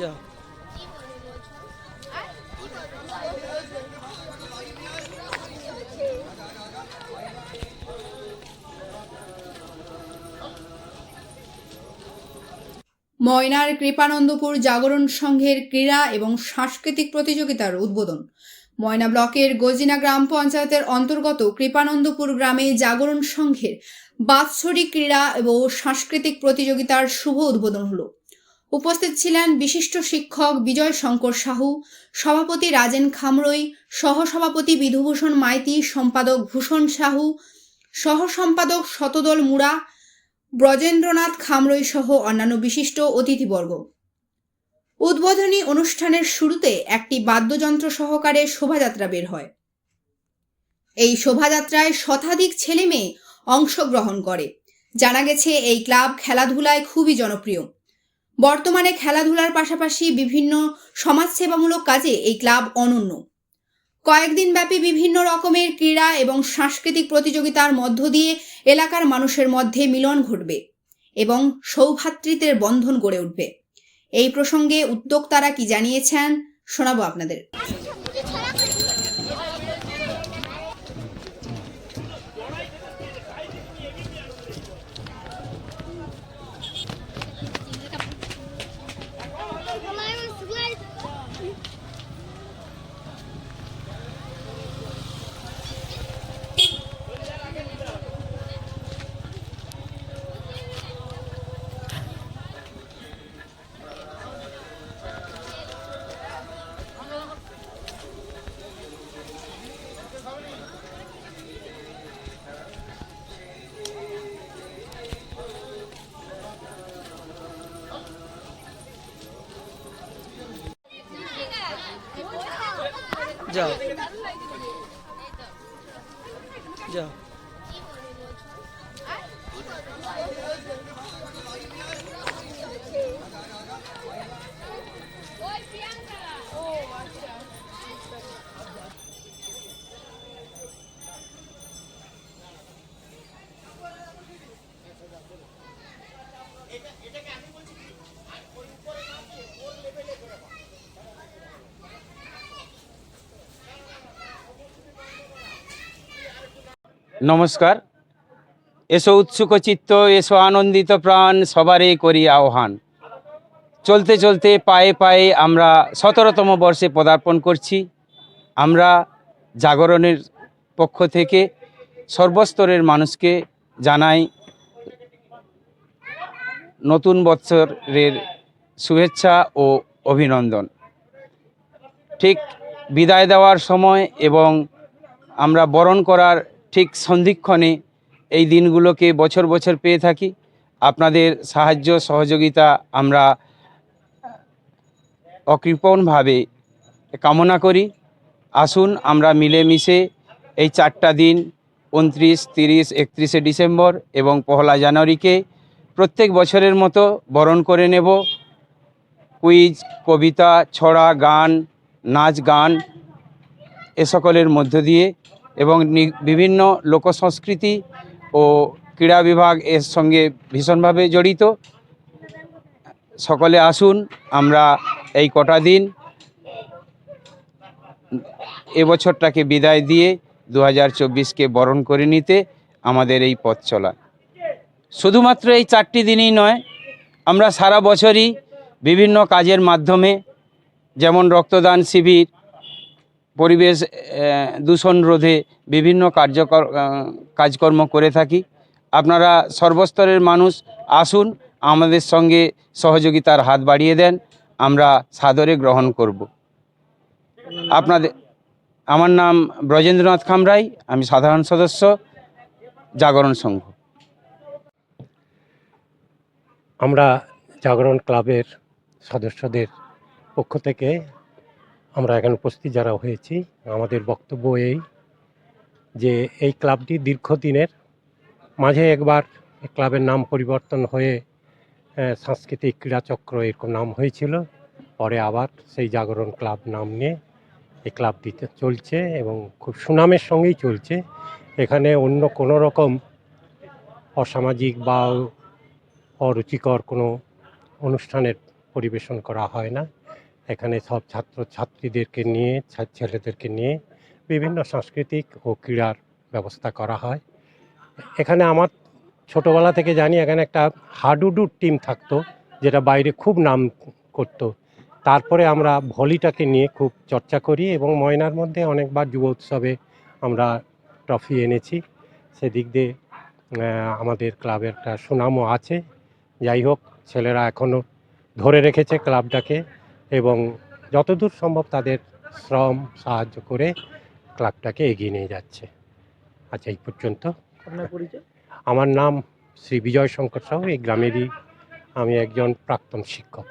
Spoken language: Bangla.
যাও। ময়নার কৃপানন্দপুর জাগরণ সংঘের ক্রীড়া এবং সাংস্কৃতিক প্রতিযোগিতার উদ্বোধন। ময়না ব্লকের গজিনা গ্রাম পঞ্চায়েতের অন্তর্গত কৃপানন্দপুর গ্রামে জাগরণ সংঘের বাৎসরিক ক্রীড়া এবং সাংস্কৃতিক প্রতিযোগিতার শুভ উদ্বোধন হলো। উপস্থিত ছিলেন বিশিষ্ট শিক্ষক বিজয় শঙ্কর সাহু, সভাপতি রাজেন খামরই, সহসভাপতি বিধুভূষণ মাইতি, সম্পাদক ভূষণ সাহু, সহ সম্পাদক শতদল মুড়া, ব্রজেন্দ্রনাথ খামরই সহ অন্যান্য বিশিষ্ট অতিথিবর্গ। উদ্বোধনী অনুষ্ঠানের শুরুতে একটি বাদ্যযন্ত্র সহকারে শোভাযাত্রা বের হয়। এই শোভাযাত্রায় শতাধিক ছেলে মেয়ে অংশগ্রহণ করে। জানা গেছে এই ক্লাব খেলাধুলায় খুবই জনপ্রিয়। বর্তমানে খেলাধুলার পাশাপাশি বিভিন্ন সমাজসেবামূলক কাজে এই ক্লাব অনন্য। কয়েকদিন ব্যাপী বিভিন্ন রকমের ক্রীড়া এবং সাংস্কৃতিক প্রতিযোগিতার মধ্য দিয়ে এলাকার মানুষের মধ্যে মিলন ঘটবে এবং সৌভ্রাতৃত্বের বন্ধন গড়ে উঠবে। এই প্রসঙ্গে উদ্যোক্তারা কি জানিয়েছেন শোনাবো আপনাদের। যাও। যাও। নমস্কার। এসো উৎসুক চিত্ত, এসো আনন্দিত প্রাণ, সবারই করি আহ্বান। চলতে চলতে পায়ে পায়ে আমরা 17তম বর্ষে পদার্পণ করছি। আমরা জাগরণের পক্ষ থেকে সর্বস্তরের মানুষকে জানাই নতুন বৎসরের শুভেচ্ছা ও অভিনন্দন। ঠিক বিদায় দেওয়ার সময় এবং আমরা বরণ করার ঠিক সন্ধিক্ষণে এই দিনগুলোকে বছর বছর পেয়ে থাকি। আপনাদের সাহায্য সহযোগিতা আমরা অকৃপণভাবে কামনা করি। আসুন আমরা মিলেমিশে এই 4টা দিন 29, 30, 31শে ডিসেম্বর এবং 1লা জানুয়ারিকে প্রত্যেক বছরের মতো বরণ করে নেব। কুইজ, কবিতা, ছড়া, গান, নাচ গান এ সকলের মধ্য দিয়ে এবং বিভিন্ন লোকসংস্কৃতি ও ক্রীড়া বিভাগ এর সঙ্গে ভীষণভাবে জড়িত। সকলে আসুন আমরা এই কটা দিন এবছরটাকে বিদায় দিয়ে 2024কে বরণ করে নিতে আমাদের এই পথ চলা। শুধুমাত্র এই 4টি দিনই নয়, আমরা সারা বছরই বিভিন্ন কাজের মাধ্যমে, যেমন রক্তদান শিবির, পরিবেশ দূষণ রোধে বিভিন্ন কাজকর্ম করে থাকি। আপনারা সর্বস্তরের মানুষ আসুন, আমাদের সঙ্গে সহযোগিতার হাত বাড়িয়ে দেন, আমরা সাদরে গ্রহণ করব। আমার নাম ব্রজেন্দ্রনাথ খামরাই, আমি সাধারণ সদস্য, জাগরণ সংঘ। আমরা জাগরণ ক্লাবের সদস্যদের পক্ষ থেকে আমরা এখানে উপস্থিত যারা হয়েছি, আমাদের বক্তব্য এই যে এই ক্লাবটি দীর্ঘদিনের, মাঝে একবার ক্লাবের নাম পরিবর্তন হয়ে সাংস্কৃতিক ক্রীড়াচক্র এরকম নাম হয়েছিল, পরে আবার সেই জাগরণ ক্লাব নাম নিয়ে এই ক্লাবটিতে চলছে এবং খুব সুনামের সঙ্গেই চলছে। এখানে অন্য কোনো রকম অসামাজিক বা অরুচিকর কোনো অনুষ্ঠানের পরিবেশন করা হয় না। এখানে সব ছাত্রছাত্রীদেরকে নিয়ে ছেলেদেরকে নিয়ে বিভিন্ন সাংস্কৃতিক ও ক্রীড়ার ব্যবস্থা করা হয়। এখানে আমার ছোটোবেলা থেকে জানি এখানে একটা হাডুডুর টিম থাকতো, যেটা বাইরে খুব নাম করতো। তারপরে আমরা ভলিটাকে নিয়ে খুব চর্চা করি এবং ময়নার মধ্যে অনেকবার যুব উৎসবে আমরা ট্রফি এনেছি। সেদিক দিয়ে আমাদের ক্লাবের একটা সুনামও আছে। যাই হোক, ছেলেরা এখনও ধরে রেখেছে ক্লাবটাকে এবং যতদূর সম্ভব তাদের শ্রম সাহায্য করে ক্লাবটাকে এগিয়ে নিয়ে যাচ্ছে। আচ্ছা, এই পর্যন্ত। আপনার পরিচয়? আমার নাম শ্রী বিজয় শঙ্কর সাহু। এই গ্রামেরই আমি একজন প্রাক্তন শিক্ষক।